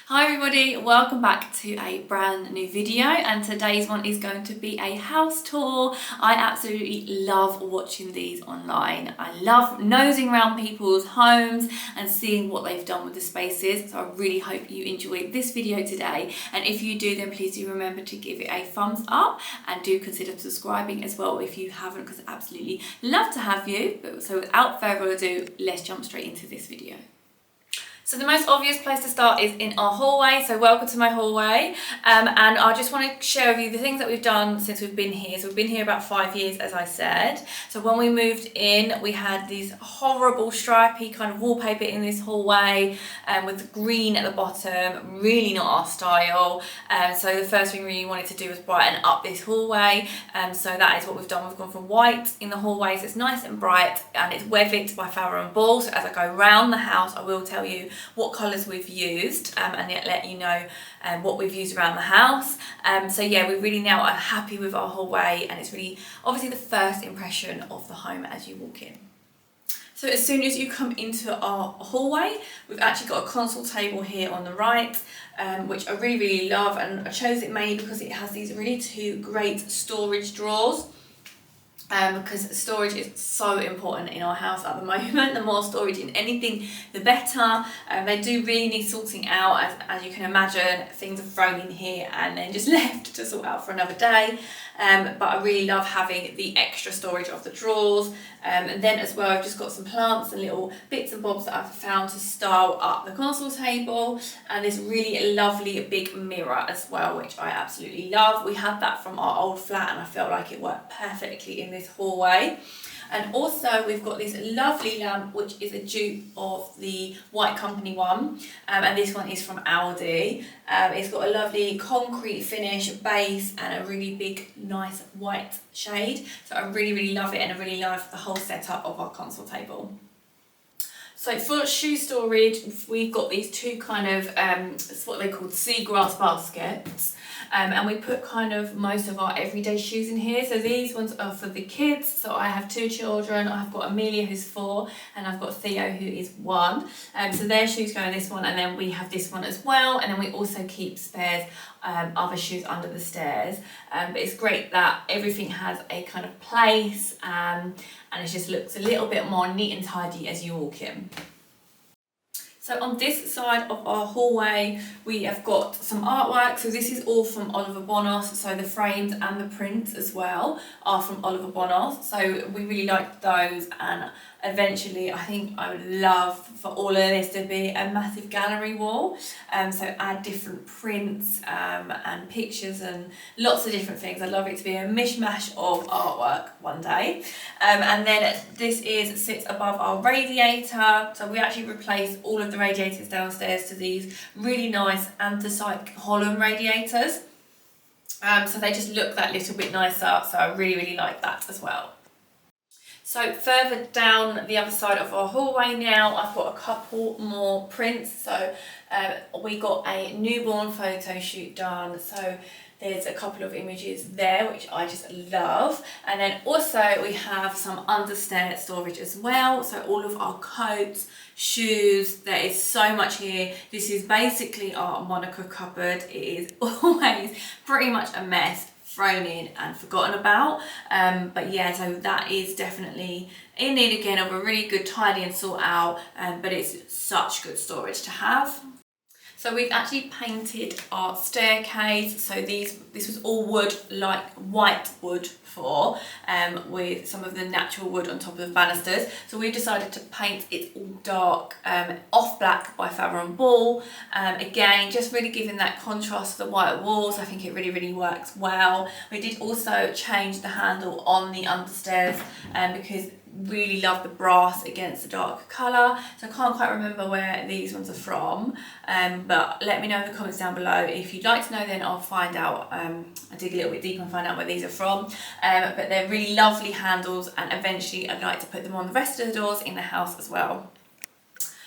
Hi everybody, welcome back to a brand new video, and today's one is going to be a house tour. I absolutely love watching these online. I love nosing around people's homes and seeing what they've done with the spaces, so I really hope you enjoyed this video today, and if you do, then please do remember to give it a thumbs up and do consider subscribing as well if you haven't, because I absolutely love to have you. So without further ado, let's jump straight into this video. So the most obvious place to start is in our hallway, so welcome to my hallway, and I just want to share with you the things that we've done since we've been here. So we've been here about 5 years, as I said. So when we moved in, we had these horrible stripy kind of wallpaper in this hallway with green at the bottom, really not our style. So the first thing we really wanted to do was brighten up this hallway, so that is what we've done. We've gone from white in the hallway, so it's nice and bright, and it's Weathered by Farrow & Ball. So as I go around the house, I will tell you what colours we've used and yet let you know what we've used around the house. So yeah, we really now are happy with our hallway, and it's really obviously the first impression of the home as you walk in. So as soon as you come into our hallway, we've actually got a console table here on the right, which I really love, and I chose it mainly because it has these really two great storage drawers. Because storage is so important in our house at the moment. The more storage in anything, the better. They do really need sorting out, as you can imagine. Things are thrown in here and then just left to sort out for another day. But I really love having the extra storage of the drawers. And then as well, I've just got some plants and little bits and bobs that I've found to style up the console table, and this really lovely big mirror as well, which I absolutely love. We had that from our old flat, and I felt like it worked perfectly in this hallway. And also we've got this lovely lamp, which is a dupe of the White Company one, and this one is from Aldi. It's got a lovely concrete finish base and a really big nice white shade, so I really love it, and I really love the whole setup of our console table. So for shoe storage, we've got these two kind of, it's what they call seagrass baskets. And we put kind of most of our everyday shoes in here. So these ones are for the kids. So I have 2 children. I've got Amelia, who's 4, and I've got Theo, who is 1. So their shoes go in this one, and then we have this one as well. And then we also keep spares other shoes under the stairs. But it's great that everything has a kind of place, and it just looks a little bit more neat and tidy as you walk in. So on this side of our hallway, we have got some artwork. So this is all from Oliver Bonos. So the frames and the prints as well are from Oliver Bonos. So we really liked those, and eventually I think I would love for all of this to be a massive gallery wall. So add different prints and pictures and lots of different things. I'd love it to be a mishmash of artwork one day. And then this sits above our radiator. So we actually replaced all of the radiators downstairs to these really nice anthracite Holland radiators. So they just look that little bit nicer, so I really like that as well. So further down the other side of our hallway now, I've got a couple more prints. So we got a newborn photo shoot done, so there's a couple of images there which I just love. And then also we have some understair storage as well, so all of our coats, shoes, there is so much here. This is basically our Monica cupboard. It is always pretty much a mess, thrown in and forgotten about, but yeah, so that is definitely in need again of a really good tidy and sort out, but it's such good storage to have. So we've actually painted our staircase. So this was all wood, like white wood before, with some of the natural wood on top of the banisters. So we've decided to paint it all dark, off black by Farrow & Ball. Again, just really giving that contrast to the white walls. I think it really works well. We did also change the handle on the understairs, because really love the brass against the dark colour. So I can't quite remember where these ones are from, but let me know in the comments down below if you'd like to know. Then I'll find out, I'll dig a little bit deeper and find out where these are from, but they're really lovely handles, and eventually I'd like to put them on the rest of the doors in the house as well.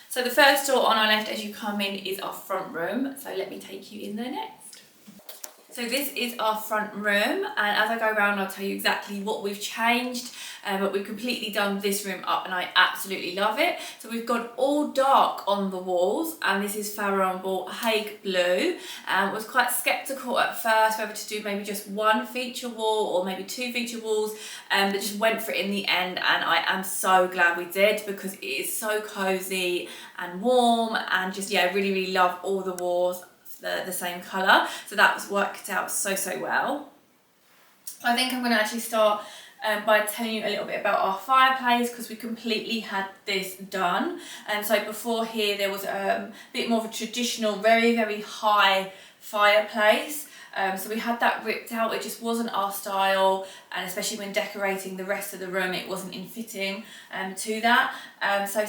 So the first door on our left as you come in is our front room, so let me take you in there next. So this is our front room, and as I go around I'll tell you exactly what we've changed, but we've completely done this room up and I absolutely love it. So we've gone all dark on the walls, and this is Farrow & Ball Hague Blue. Was quite sceptical at first whether to do maybe just one feature wall or maybe two feature walls, but just went for it in the end, and I am so glad we did because it is so cosy and warm, and just yeah, really really love all the walls the same colour, so that was worked out so well. I think I'm going to actually start by telling you a little bit about our fireplace, because we completely had this done. And so before here there was a bit more of a traditional very high fireplace. So we had that ripped out. It just wasn't our style, and especially when decorating the rest of the room it wasn't in fitting to that. So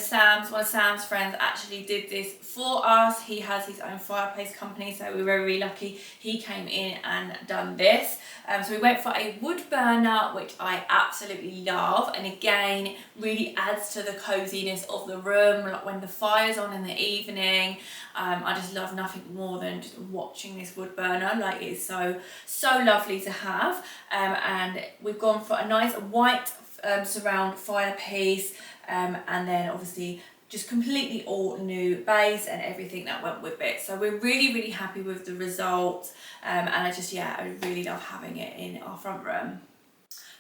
one of Sam's friends actually did this for us. He has his own fireplace company, so we were very lucky he came in and done this. So we went for a wood burner, which I absolutely love, and again really adds to the coziness of the room, like when the fire's on in the evening. I just love nothing more than just watching this wood burner. Like, it's so lovely to have. And we've gone for a nice white surround firepiece, and then obviously just completely all new base and everything that went with it. So we're really happy with the result, and I really love having it in our front room.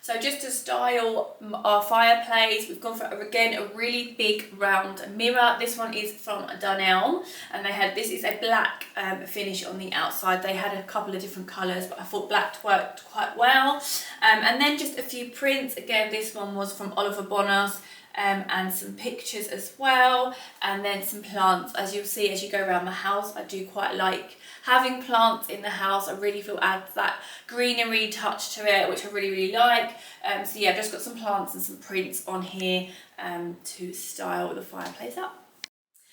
So just to style our fireplace, we've gone for, again, a really big round mirror. This one is from Dunelm, and this is a black finish on the outside. They had a couple of different colours, but I thought black worked quite well. And then just a few prints. Again, this one was from Oliver Bonas. And some pictures as well, and then some plants. As you'll see as you go around the house, I do quite like having plants in the house. I really feel adds that greenery touch to it, which I really like. So yeah, I've just got some plants and some prints on here to style the fireplace up.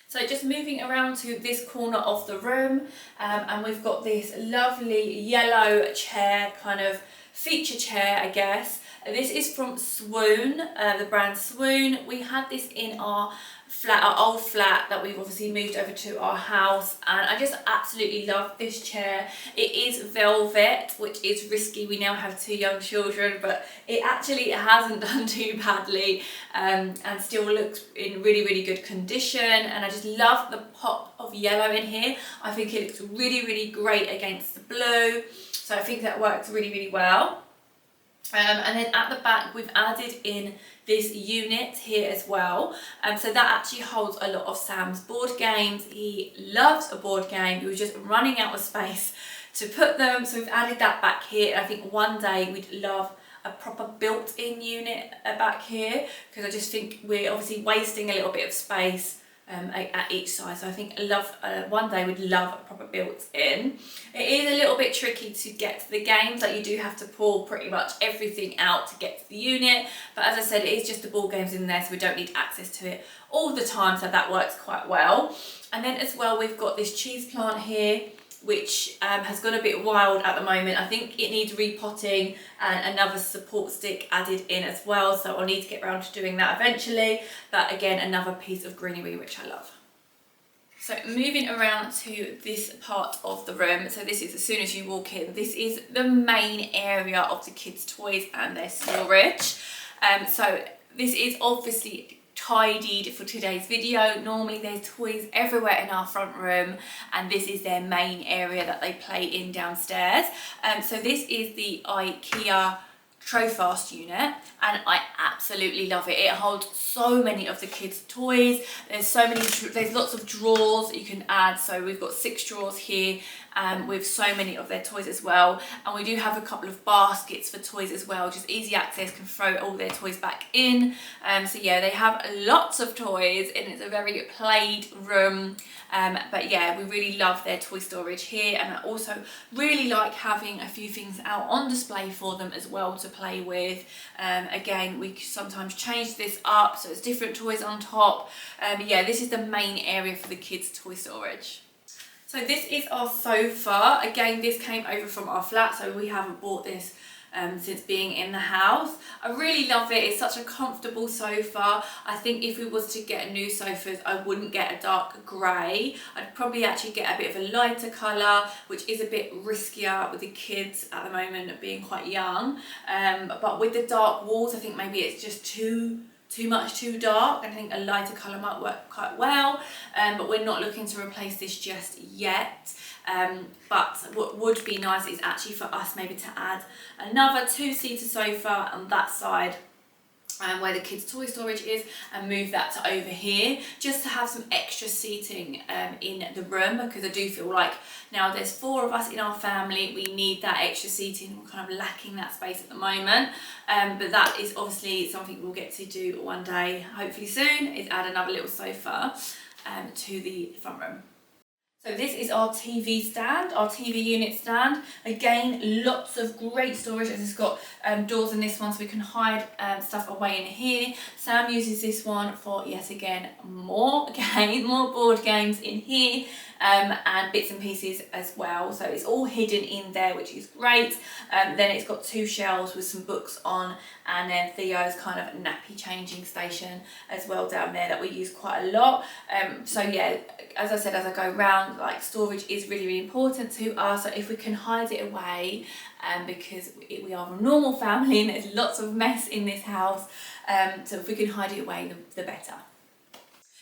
So just moving around to this corner of the room, and we've got this lovely yellow chair, kind of feature chair I guess. This is from Swoon, the brand Swoon. We had this in our old flat that we've obviously moved over to our house, and I just absolutely love this chair. It is velvet, which is risky. We now have 2 young children, but it actually hasn't done too badly, and still looks in really good condition. And I just love the pop of yellow in here. I think it looks really great against the blue, so I think that works really well. And then at the back we've added in this unit here as well, so that actually holds a lot of Sam's board games. He loves a board game. He was just running out of space to put them, so we've added that back here. And I think one day we'd love a proper built-in unit back here, because I just think we're obviously wasting a little bit of space at each side. So I think one day we'd love a proper built-in. It is a little bit tricky to get to the games, like you do have to pull pretty much everything out to get to the unit, but as I said, it is just the ball games in there, so we don't need access to it all the time, so that works quite well. And then as well we've got this cheese plant here, which has gone a bit wild at the moment. I think it needs repotting and another support stick added in as well, so I'll need to get around to doing that eventually. But again, another piece of greenery which I love. So moving around to this part of the room, so this is, as soon as you walk in, this is the main area of the kids' toys and their storage. So this is obviously tidied for today's video. Normally there's toys everywhere in our front room, and this is their main area that they play in downstairs. So this is the IKEA Trofast unit, and I absolutely love it. It holds so many of the kids' toys. There's lots of drawers you can add, so we've got 6 drawers here with so many of their toys as well. And we do have a couple of baskets for toys as well, just easy access, can throw all their toys back in. So yeah, they have lots of toys, and it's a very played room. But yeah, we really love their toy storage here, and I also really like having a few things out on display for them as well to play with. Again, we sometimes change this up so it's different toys on top. Yeah, this is the main area for the kids' toy storage. So this is our sofa. Again, this came over from our flat, so we haven't bought this since being in the house. I really love it. It's such a comfortable sofa. I think if we was to get new sofas, I wouldn't get a dark grey. I'd probably actually get a bit of a lighter colour, which is a bit riskier with the kids at the moment being quite young. But with the dark walls, I think maybe it's just too much too dark. I think a lighter colour might work quite well, but we're not looking to replace this just yet. But what would be nice is actually for us maybe to add another 2-seater sofa on that side, where the kids' toy storage is, and move that to over here, just to have some extra seating in the room, because I do feel like now there's 4 of us in our family, we need that extra seating. We're kind of lacking that space at the moment, but that is obviously something we'll get to do one day, hopefully soon, is add another little sofa to the front room. So this is our TV stand, our TV unit stand. Again, lots of great storage, as it's got doors in this one so we can hide stuff away in here. Sam uses this one for, yet again, more board games in here, and bits and pieces as well. So it's all hidden in there, which is great. Then it's got 2 shelves with some books on, and then Theo's kind of nappy changing station as well down there that we use quite a lot. So yeah, as I said, as I go round, like, storage is really, really important to us. So if we can hide it away, because we are a normal family and there's lots of mess in this house, so if we can hide it away, the better.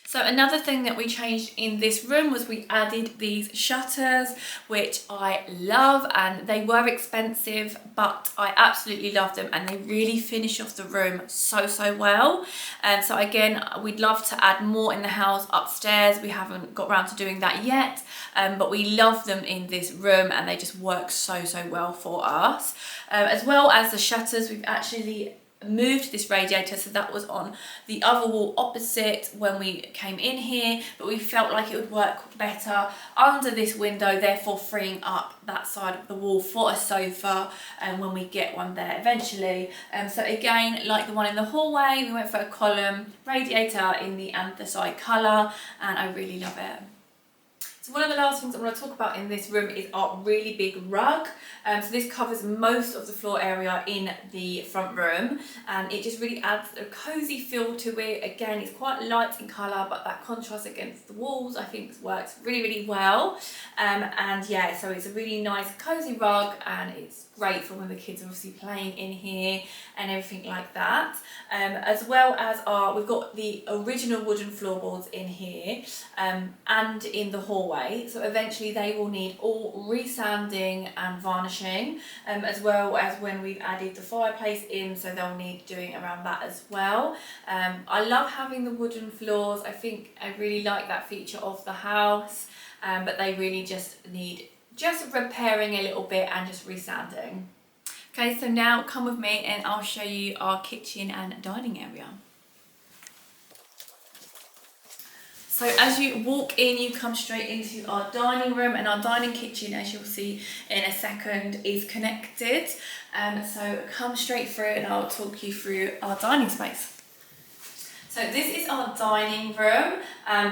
So another thing that we changed in this room was we added these shutters, which I love, and they were expensive, but I absolutely love them, and they really finish off the room so well. And so again, we'd love to add more in the house upstairs. We haven't got around to doing that yet, but we love them in this room, and they just work so well for us. As well as the shutters, we've actually moved this radiator, so that was on the other wall opposite when we came in here, but we felt like it would work better under this window, therefore freeing up that side of the wall for a sofa, and when we get one there eventually. So again, like the one in the hallway, we went for a column radiator in the anthracite colour, and I really love it. So one of the last things I want to talk about in this room is our really big rug. So this covers most of the floor area in the front room, and it just really adds a cosy feel to it. Again, it's quite light in colour, but that contrast against the walls I think works really well. And yeah, so it's a really nice cosy rug, and it's great for when the kids are obviously playing in here and everything like that. As well as we've got the original wooden floorboards in here, and in the hallway, so eventually they will need all resanding and varnishing, as well as when we've added the fireplace in, so they'll need doing around that as well. I love having the wooden floors. I think I really like that feature of the house, but they really just need repairing a little bit and just resanding. Okay, so now come with me and I'll show you our kitchen and dining area. So as you walk in, you come straight into our dining room, and our dining kitchen, as you'll see in a second, is connected. So come straight through and I'll talk you through our dining space. So this is our dining room.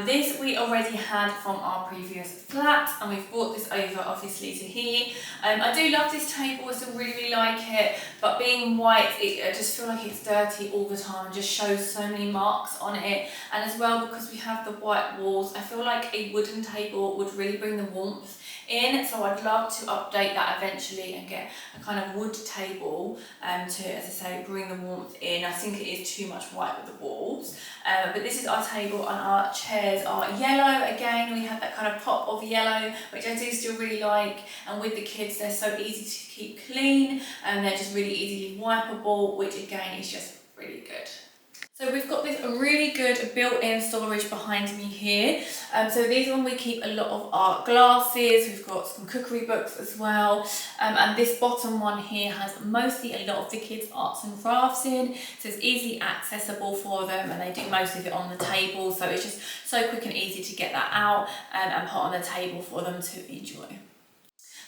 This we already had from our previous flat, and we've brought this over obviously to here. I do love this table, I still really like it, but being white, I just feel like it's dirty all the time, just shows so many marks on it. And as well, because we have the white walls, I feel like a wooden table would really bring the warmth in, so I'd love to update that eventually and get a kind of wood table to, as I say, bring the warmth in. I think it is too much white with the walls, but this is our table, and our chairs are yellow. Again, we have that kind of pop of yellow, which I do still really like, and with the kids they're so easy to keep clean, and they're just really easily wipeable, which again is just really good. So we've got this really good built-in storage behind me here. So these one we keep a lot of our glasses. We've got some cookery books as well. And this bottom one here has mostly a lot of the kids' arts and crafts in. So it's easily accessible for them, and they do most of it on the table. So it's just so quick and easy to get that out and put on the table for them to enjoy.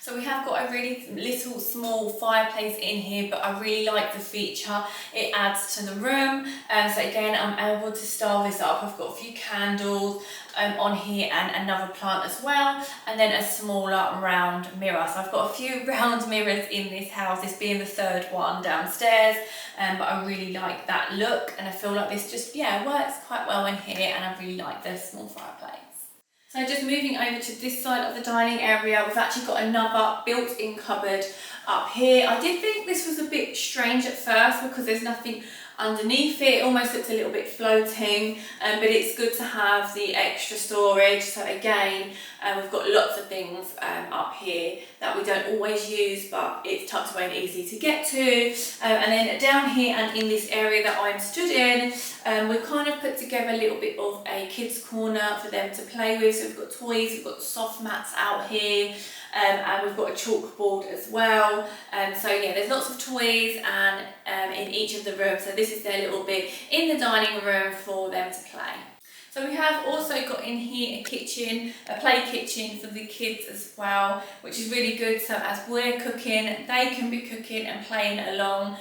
So we have got a really little small fireplace in here, but I really like the feature it adds to the room. So again, I'm able to style this up. I've got a few candles on here and another plant as well, and then a smaller round mirror. So I've got a few round mirrors in this house, this being the third one downstairs, but I really like that look, and I feel like this just, yeah, works quite well in here, and I really like the small fireplace. So just moving over to this side of the dining area, we've actually got another built-in cupboard up here. I did think this was a bit strange at first because there's nothing underneath it. It almost looks a little bit floating, but it's good to have the extra storage. So again, we've got lots of things up here that we don't always use, but it's tucked away and easy to get to. And then down here and in this area that I'm stood in, we've kind of put together a little bit of a kids corner for them to play with. So we've got toys, we've got soft mats out here, and we've got a chalkboard as well. So yeah, there's lots of toys and in each of the rooms. So this is their little bit in the dining room for them to play. So we have also got in here a kitchen, a play kitchen for the kids as well, which is really good. So as we're cooking, they can be cooking and playing along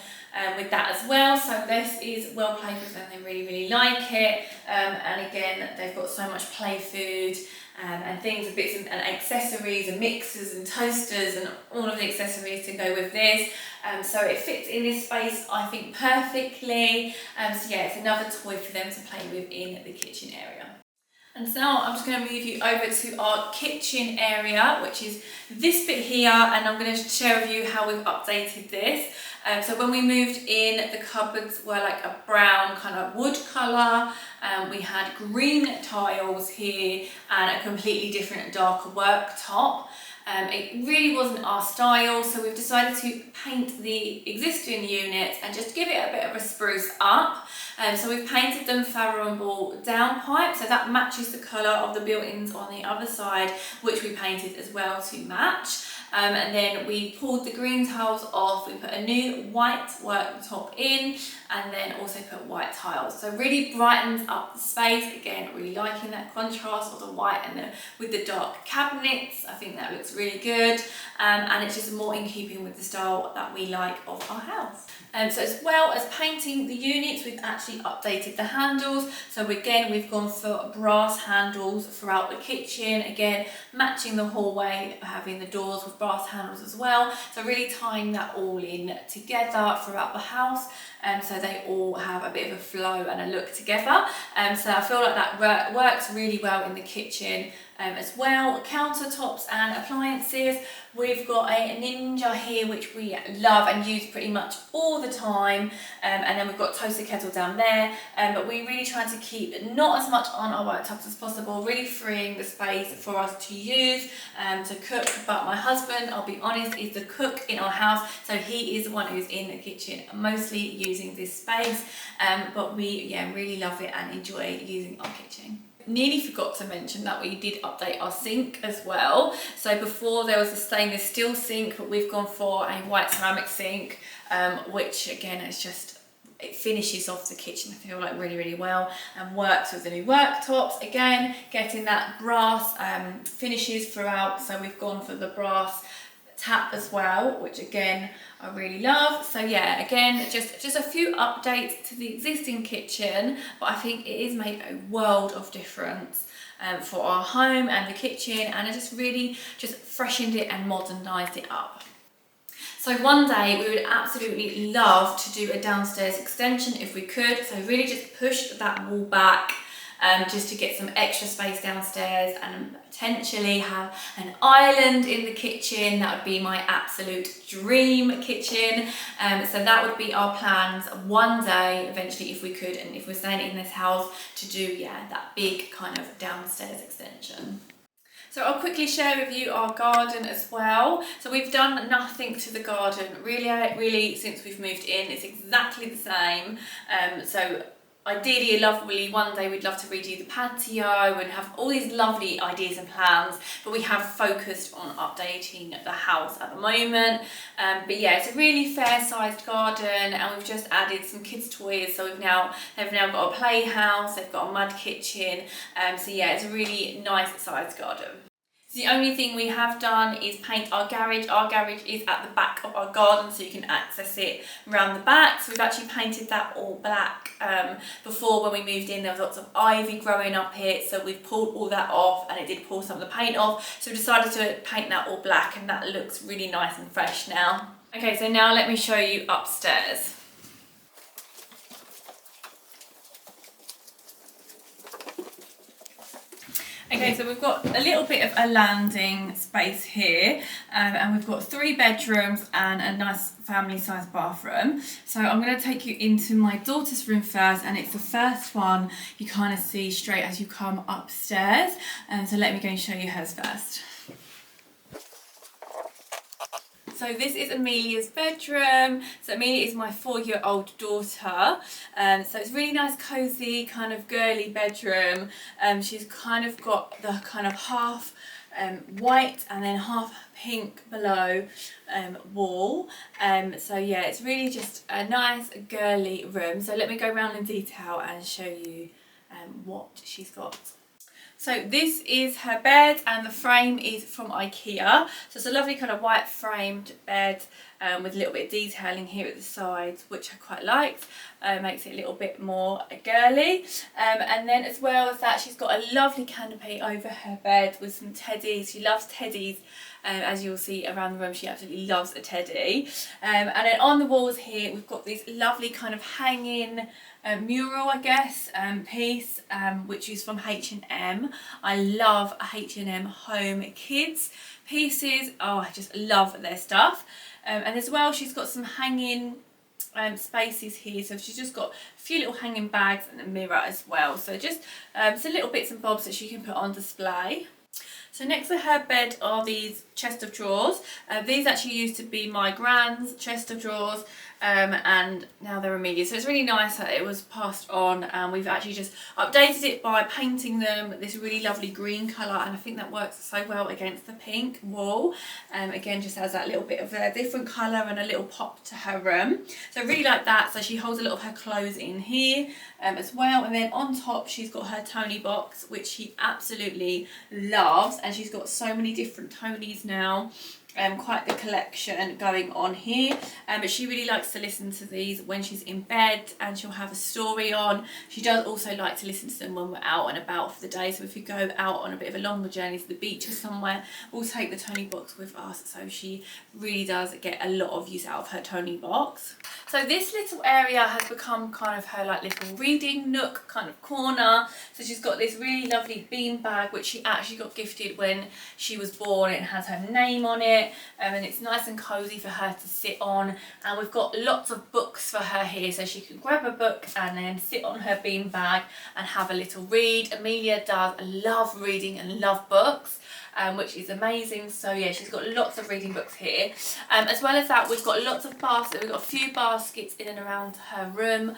with that as well. So this is well played with them, they really like it. And again, they've got so much play food and things, and bits and accessories and mixers and toasters and all of the accessories to go with this. So it fits in this space, I think, perfectly. So yeah, it's another toy for them to play with in the kitchen area. And so now I'm just going to move you over to our kitchen area, which is this bit here, and I'm going to share with you how we've updated this. So when we moved in, the cupboards were like a brown kind of wood colour. We had green tiles here and a completely different darker worktop. It really wasn't our style, so we've decided to paint the existing units and just give it a bit of a spruce up. So we've painted them Farrow and Ball downpipe, so that matches the colour of the built-ins on the other side, which we painted as well to match. And then we pulled the green tiles off, we put a new white worktop in, and then also put white tiles. So really brightens up the space. Again, really liking that contrast of the white and with the dark cabinets. I think that looks really good, and it's just more in keeping with the style that we like of our house. So as well as painting the units, we've actually updated the handles. So again, we've gone for brass handles throughout the kitchen, again matching the hallway, having the doors with brass handles as well. So really tying that all in together throughout the house, so they all have a bit of a flow and a look together. So I feel like that works really well in the kitchen. As well, countertops and appliances, we've got a Ninja here which we love and use pretty much all the time, and then we've got toaster kettle down there, but we really try to keep not as much on our worktops as possible, really freeing the space for us to use to cook. But my husband, I'll be honest, is the cook in our house, so he is the one who's in the kitchen mostly using this space, but we really love it and enjoy using our kitchen. Nearly forgot to mention that we did update our sink as well. So before there was a stainless steel sink, but we've gone for a white ceramic sink, which again is just, it finishes off the kitchen, I feel like, really well, and works with the new worktops. Again, getting that brass finishes throughout, so we've gone for the brass tap as well, which again I really love. So yeah, again, just a few updates to the existing kitchen, but I think it is made a world of difference for our home and the kitchen, and it just really freshened it and modernised it up. So one day we would absolutely love to do a downstairs extension if we could, so really just push that wall back, just to get some extra space downstairs and potentially have an island in the kitchen. That would be my absolute dream kitchen. So that would be our plans one day eventually if we could, and if we're staying in this house, to do that big kind of downstairs extension. So I'll quickly share with you our garden as well. So we've done nothing to the garden really since we've moved in. It's exactly the same. So ideally, one day we'd love to redo the patio and have all these lovely ideas and plans, but we have focused on updating the house at the moment. But yeah, it's a really fair-sized garden, and we've just added some kids' toys. So they've now got a playhouse, they've got a mud kitchen. So yeah, it's a really nice sized garden. The only thing we have done is paint our garage. Our garage is at the back of our garden, so you can access it around the back. So we've actually painted that all black. Before, when we moved in, there was lots of ivy growing up here, so we've pulled all that off, and it did pull some of the paint off. So we decided to paint that all black, and that looks really nice and fresh now. Okay, so now let me show you upstairs. Okay, so we've got a little bit of a landing space here, and we've got 3 bedrooms and a nice family-sized bathroom. So I'm going to take you into my daughter's room first, and it's the first one you kind of see straight as you come upstairs. So let me go and show you hers first. So this is Amelia's bedroom. So Amelia is my 4-year-old daughter. So it's really nice, cosy, kind of girly bedroom. She's kind of got the kind of half white and then half pink below wall. So yeah, it's really just a nice girly room. So let me go around in detail and show you what she's got. So this is her bed, and the frame is from IKEA. So it's a lovely kind of white framed bed with a little bit of detailing here at the sides, which I quite liked. Makes it a little bit more girly. And then as well as that, she's got a lovely canopy over her bed with some teddies. She loves teddies. As you'll see around the room, she absolutely loves a teddy. And then on the walls here, we've got this lovely kind of hanging mural, I guess, piece, which is from H&M. I love H&M Home Kids pieces. Oh, I just love their stuff. And as well, she's got some hanging spaces here, so she's just got a few little hanging bags and a mirror as well. So just some little bits and bobs that she can put on display. So next to her bed are these chest of drawers. These actually used to be my grand's chest of drawers, and now they're Amelia's. So it's really nice that it was passed on, and we've actually just updated it by painting them this really lovely green colour, and I think that works so well against the pink wall. Again, just has that little bit of a different colour and a little pop to her room. So I really like that. So she holds a lot of her clothes in here as well, and then on top she's got her Tony box, which she absolutely loves, and she's got so many different Tonys now. Quite the collection going on here, but she really likes to listen to these when she's in bed, and she'll have a story on. She does also like to listen to them when we're out and about for the day, so if we go out on a bit of a longer journey to the beach or somewhere, we'll take the Tony box with us. So she really does get a lot of use out of her Tony box. So this little area has become kind of her like little reading nook kind of corner. So she's got this really lovely bean bag, which she actually got gifted when she was born. It has her name on it, and it's nice and cozy for her to sit on. And we've got lots of books for her here, so she can grab a book and then sit on her bean bag and have a little read. Amelia does love reading and love books, which is amazing. So yeah, she's got lots of reading books here. As well as that, we've got lots of baskets. We've got a few baskets in and around her room,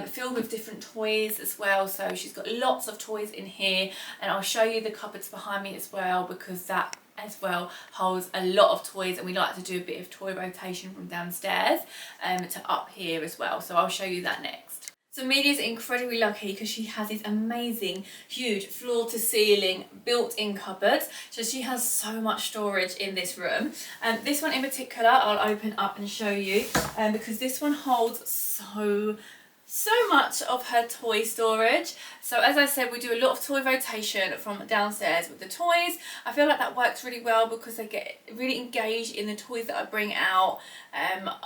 filled with different toys as well. So she's got lots of toys in here, and I'll show you the cupboards behind me as well, because that as well holds a lot of toys, and we like to do a bit of toy rotation from downstairs to up here as well. So I'll show you that next. So Amelia's incredibly lucky because she has these amazing, huge floor-to-ceiling built-in cupboards. So she has so much storage in this room. This one in particular, I'll open up and show you, because this one holds so much of her toy storage. So as I said, we do a lot of toy rotation from downstairs with the toys. I feel like that works really well because they get really engaged in the toys that I bring out.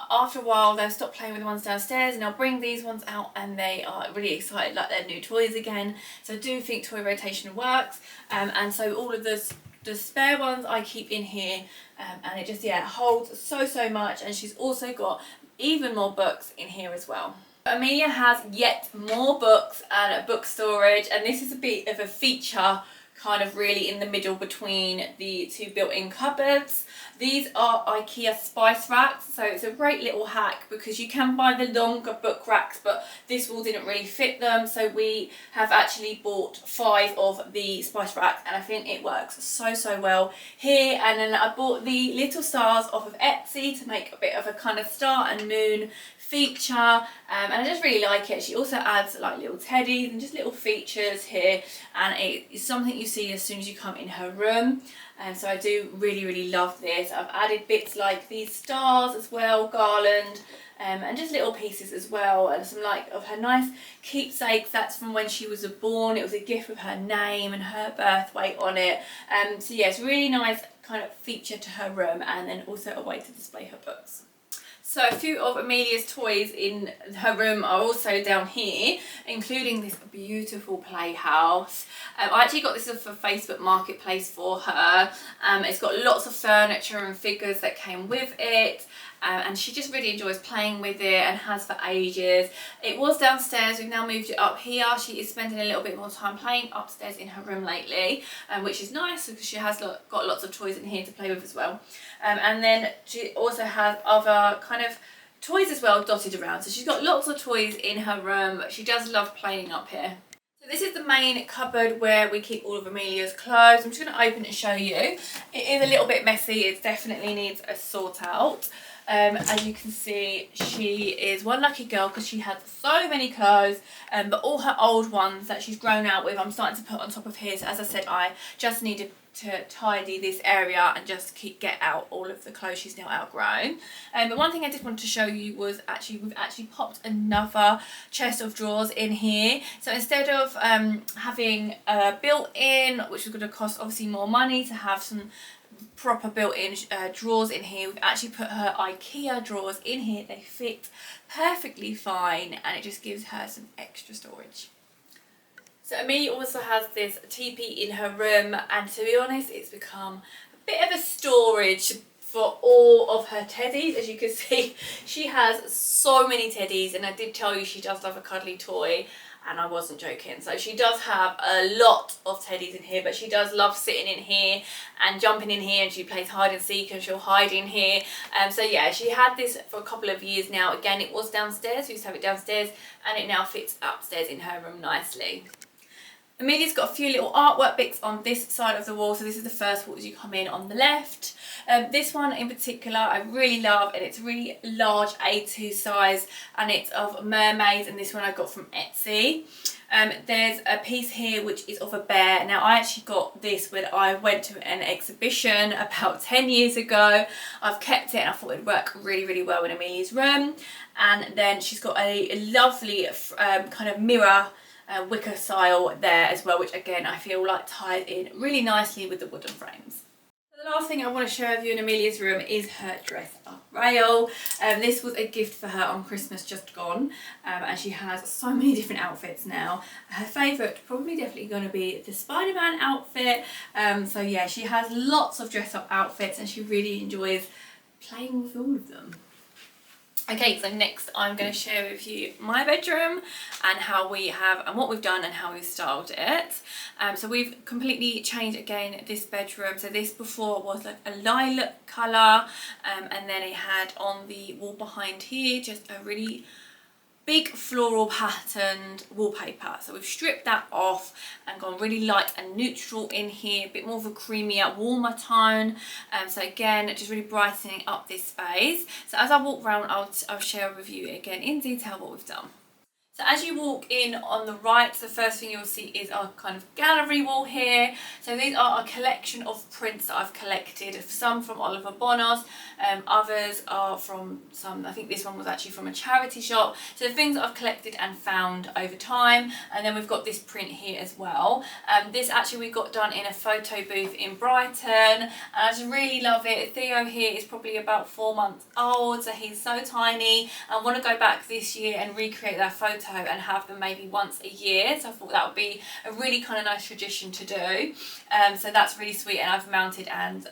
After a while, they'll stop playing with the ones downstairs, and I'll bring these ones out, and they are really excited like they're new toys again. So I do think toy rotation works, and so all of the spare ones I keep in here, and it just, yeah, holds so much. And she's also got even more books in here as well. Amelia has yet more books and book storage, and this is a bit of a feature kind of really in the middle between the two built-in cupboards. These are IKEA spice racks, so it's a great little hack because you can buy the longer book racks, but this wall didn't really fit them, so we have actually bought 5 of the spice racks, and I think it works so well here. And then I bought the little stars off of Etsy to make a bit of a kind of star and moon feature, and I just really like it. She also adds like little teddies and just little features here, and it's something you see as soon as you come in her room. And so I do really love this. I've added bits like these stars as well, garland, and just little pieces as well, and some like of her nice keepsakes. That's from when she was born. It was a gift with her name and her birth weight on it. So yeah, it's a really nice kind of feature to her room, and then also a way to display her books. So a few of Amelia's toys in her room are also down here, including this beautiful playhouse. I actually got this off of Facebook Marketplace for her. It's got lots of furniture and figures that came with it. And she just really enjoys playing with it and has for ages. It was downstairs, we've now moved it up here. She is spending a little bit more time playing upstairs in her room lately, which is nice because she has got lots of toys in here to play with as well. And then she also has other kind of toys as well dotted around. So she's got lots of toys in her room, but she does love playing up here. So this is the main cupboard where we keep all of Amelia's clothes. I'm just going to open it and show you. It is a little bit messy, it definitely needs a sort out. As you can see, she is one lucky girl because she has so many clothes, but all her old ones that she's grown out with I'm starting to put on top of here. So as I said, I just needed to tidy this area and just get out all of the clothes she's now outgrown. But one thing I did want to show you was we've actually popped another chest of drawers in here. So instead of having a built-in, which is going to cost obviously more money to have some proper built-in drawers in here, we've actually put her IKEA drawers in here. They fit perfectly fine and it just gives her some extra storage. So Amelia also has this teepee in her room, and to be honest, it's become a bit of a storage for all of her teddies. As you can see, she has so many teddies, and I did tell you she does love a cuddly toy, and I wasn't joking. So she does have a lot of teddies in here, but she does love sitting in here and jumping in here, and she plays hide and seek and she'll hide in here. So yeah, she had this for a couple of years now. Again, it was downstairs, we used to have it downstairs, and it now fits upstairs in her room nicely. Amelia's got a few little artwork bits on this side of the wall. So this is the first wall as you come in on the left. This one in particular I really love, and it's really large A2 size, and it's of mermaids, and this one I got from Etsy. There's a piece here which is of a bear. Now I actually got this when I went to an exhibition about 10 years ago. I've kept it and I thought it'd work really well in Amelia's room. And then she's got a lovely kind of mirror wicker style there as well, which again I feel like ties in really nicely with the wooden frames. So the last thing I want to share with you in Amelia's room is her dress up rail. This was a gift for her on Christmas just gone, and she has so many different outfits now. Her favourite probably definitely going to be the Spider-Man outfit. So yeah, she has lots of dress up outfits and she really enjoys playing with all of them. Okay, so next I'm going to share with you my bedroom and what we've done and how we've styled it. So we've completely changed again this bedroom. So this before was like a lilac colour, and then it had on the wall behind here just a really big floral patterned wallpaper. So we've stripped that off and gone really light and neutral in here, a bit more of a creamier, warmer tone. So again, just really brightening up this space. So as I walk around, I'll share with you again in detail what we've done. So as you walk in on the right, the first thing you'll see is our kind of gallery wall here. So these are a collection of prints that I've collected, some from Oliver Bonos, others are from I think this one was actually from a charity shop. So the things that I've collected and found over time. And then we've got this print here as well. This actually we got done in a photo booth in Brighton, and I just really love it. Theo here is probably about 4 months old, so he's so tiny. I want to go back this year and recreate that photo and have them maybe once a year. So I thought that would be a really kind of nice tradition to do. So that's really sweet, and I've mounted and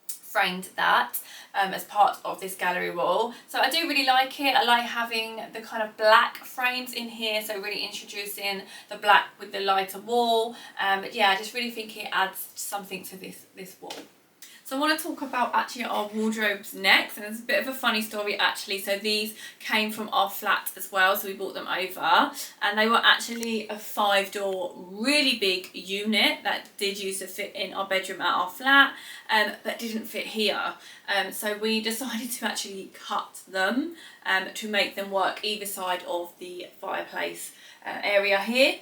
framed that as part of this gallery wall. So I do really like it. I like having the kind of black frames in here, so really introducing the black with the lighter wall. But yeah, I just really think it adds something to this wall. So I want to talk about actually our wardrobes next, and it's a bit of a funny story actually. So these came from our flat as well, so we brought them over, and they were actually a 5-door really big unit that did used to fit in our bedroom at our flat, but didn't fit here. So we decided to actually cut them to make them work either side of the fireplace. area here.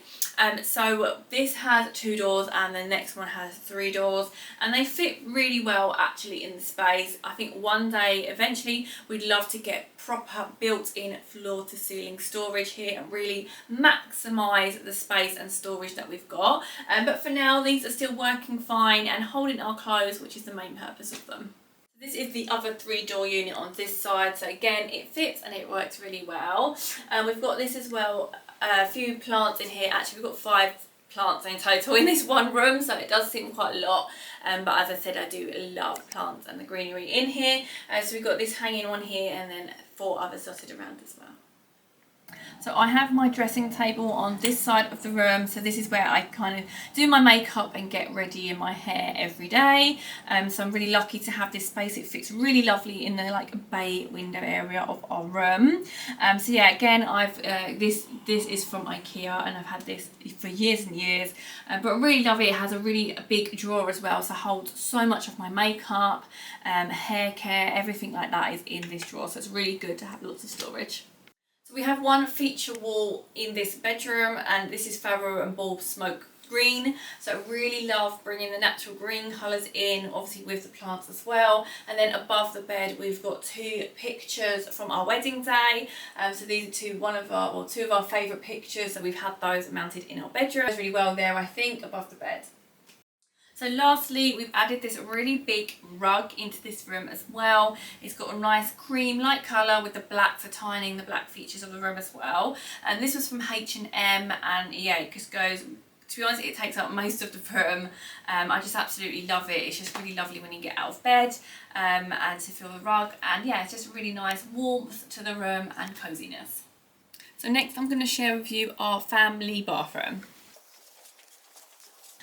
So this has 2 doors and the next one has 3 doors, and they fit really well actually in the space. I think one day eventually we'd love to get proper built-in floor to ceiling storage here and really maximise the space and storage that we've got. But for now these are still working fine and holding our clothes, which is the main purpose of them. This is the other 3-door unit on this side, so again it fits and it works really well. We've got this as well, a few plants in here. Actually we've got 5 plants in total in this one room, so it does seem quite a lot, but as I said, I do love plants and the greenery in here. So we've got this hanging one here and then 4 others dotted around as well. So I have my dressing table on this side of the room, so this is where I kind of do my makeup and get ready in my hair every day. So I'm really lucky to have this space. It fits really lovely in the like bay window area of our room. So yeah, again, I've this is from IKEA and I've had this for years and years, but I really love it. It has a really big drawer as well, so holds so much of my makeup, hair care, everything like that is in this drawer, so it's really good to have lots of storage. We have one feature wall in this bedroom, and this is Farrow and Bulb Smoke Green. So I really love bringing the natural green colours in, obviously with the plants as well. And then above the bed we've got 2 pictures from our wedding day. So these are 2 of our favourite pictures, so we've had those mounted in our bedroom. It's really well there, I think, above the bed. So lastly, we've added this really big rug into this room as well. It's got a nice cream light colour with the black for tying the black features of the room as well. And this was from H&M, and yeah, it just goes, to be honest, it takes up most of the room. I just absolutely love it. It's just really lovely when you get out of bed and to feel the rug. And yeah, it's just really nice warmth to the room and coziness. So next I'm going to share with you our family bathroom.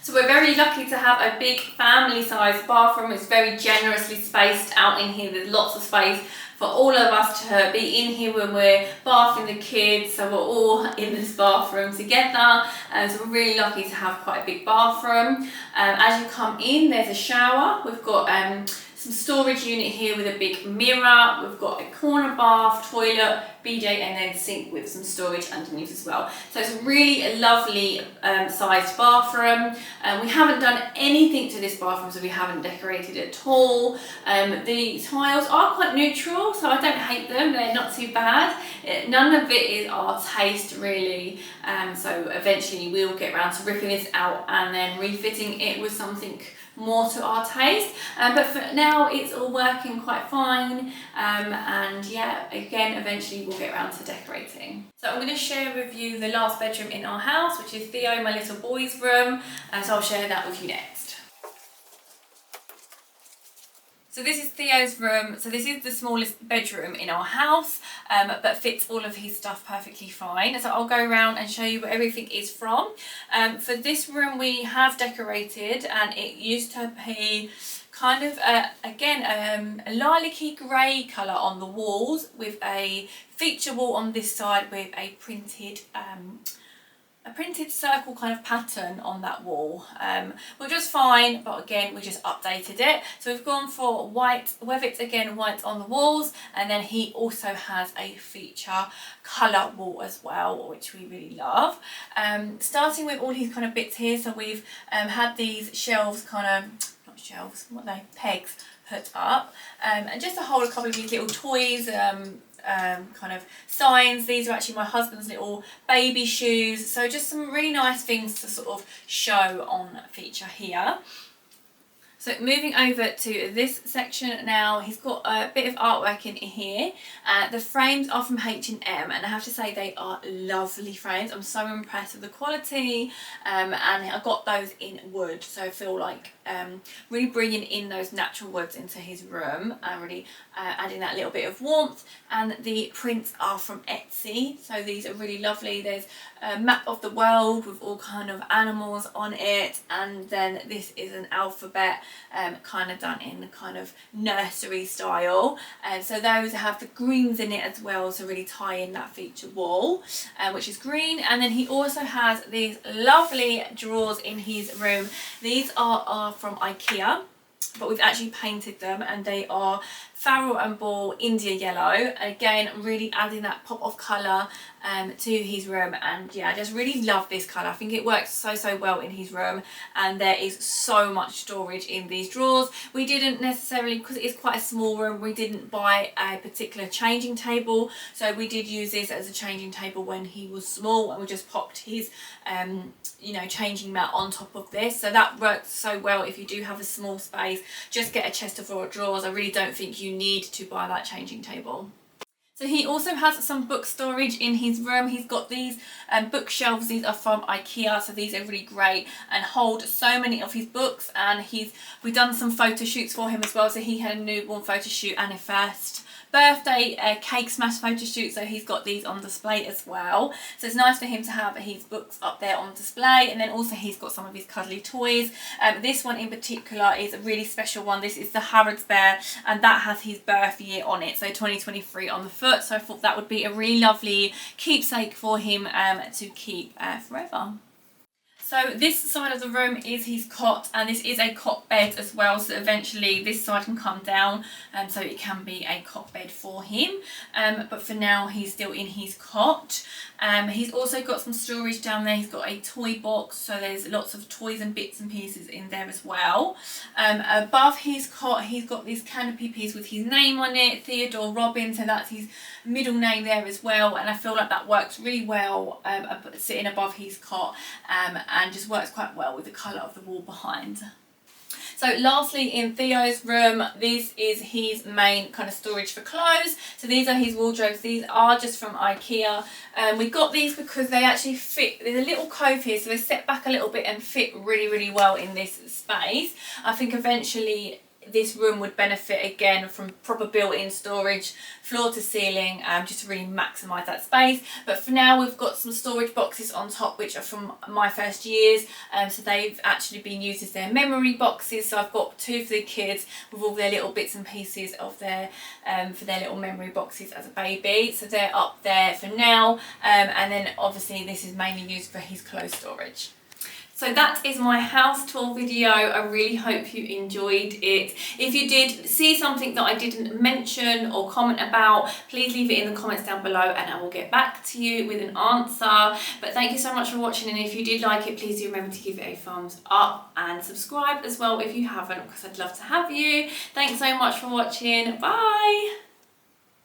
So we're very lucky to have a big family size bathroom. It's very generously spaced out in here. There's lots of space for all of us to be in here when we're bathing the kids, so we're all in this bathroom together. So we're really lucky to have quite a big bathroom. As you come in, there's a shower. We've got some storage unit here with a big mirror. We've got a corner bath, toilet, bidet, and then sink with some storage underneath as well. So it's a really lovely sized bathroom. We haven't done anything to this bathroom, so we haven't decorated at all. The tiles are quite neutral, so I don't hate them. They're not too bad. None of it is our taste really. So eventually we'll get around to ripping this out and then refitting it with something more to our taste, but for now it's all working quite fine, and yeah, again eventually we'll get around to decorating. So I'm going to share with you the last bedroom in our house, which is Theo, my little boy's room, and so I'll share that with you next. So this is Theo's room. So this is the smallest bedroom in our house, but fits all of his stuff perfectly fine. So I'll go around and show you where everything is from. For this room we have decorated, and it used to be kind of a lilac-y grey colour on the walls, with a feature wall on this side with a printed circle kind of pattern on that wall, which was fine, but again we just updated it. So we've gone for white, whether it's again white on the walls, and then he also has a feature colour wall as well, which we really love. Starting with all these kind of bits here, so we've had these shelves, kind of, not shelves, what are they, pegs put up, and just to hold a couple of these little toys, kind of signs. These are actually my husband's little baby shoes, so just some really nice things to sort of show on feature here. So moving over to this section now, he's got a bit of artwork in here. The frames are from H&M, and I have to say they are lovely frames. I'm so impressed with the quality, and I got those in wood, so I feel like really bringing in those natural woods into his room and really adding that little bit of warmth. And the prints are from Etsy, so these are really lovely. There's a map of the world with all kind of animals on it, and then this is an alphabet kind of done in kind of nursery style, and so those have the greens in it as well to really tie in that feature wall, which is green. And then he also has these lovely drawers in his room. These are from IKEA. but we've actually painted them, and they are Farrell and Ball India Yellow. Again, really adding that pop of colour to his room, and yeah, I just really love this colour. I think it works so well in his room, and there is so much storage in these drawers. We didn't necessarily, because it is quite a small room, we didn't buy a particular changing table, so we did use this as a changing table when he was small, and we just popped his you know, changing mat on top of this. So that works so well if you do have a small space. Just get a chest of drawers. I really don't think you need to buy that changing table. So he also has some book storage in his room. He's got these bookshelves. These are from IKEA, so these are really great and hold so many of his books. And we've done some photo shoots for him as well. So he had a newborn photo shoot and a first birthday cake smash photo shoot, so he's got these on display as well. So it's nice for him to have his books up there on display, and then also he's got some of his cuddly toys. This one in particular is a really special one. This is the Harrods Bear, and that has his birth year on it, so 2023 on the foot. So I thought that would be a really lovely keepsake for him to keep forever. So this side of the room is his cot, and this is a cot bed as well, so eventually this side can come down, so it can be a cot bed for him, but for now he's still in his cot. He's also got some storage down there. He's got a toy box, so there's lots of toys and bits and pieces in there as well. Above his cot he's got this canopy piece with his name on it, Theodore Robin, so that's his middle name there as well, and I feel like that works really well sitting above his cot, and just works quite well with the colour of the wall behind. So lastly, in Theo's room, this is his main kind of storage for clothes. So these are his wardrobes. These are just from IKEA. We got these because they actually fit. There's a little cove here, so they set back a little bit and fit really well in this space. I think eventually this room would benefit again from proper built-in storage, floor to ceiling, just to really maximise that space. But for now we've got some storage boxes on top which are from my first years, so they've actually been used as their memory boxes. So I've got two for the kids with all their little bits and pieces of their for their little memory boxes as a baby, so they're up there for now, and then obviously this is mainly used for his clothes storage. So that is my house tour video. I really hope you enjoyed it. If you did see something that I didn't mention or comment about, please leave it in the comments down below and I will get back to you with an answer. But thank you so much for watching, and if you did like it, please do remember to give it a thumbs up and subscribe as well if you haven't, because I'd love to have you. Thanks so much for watching. Bye!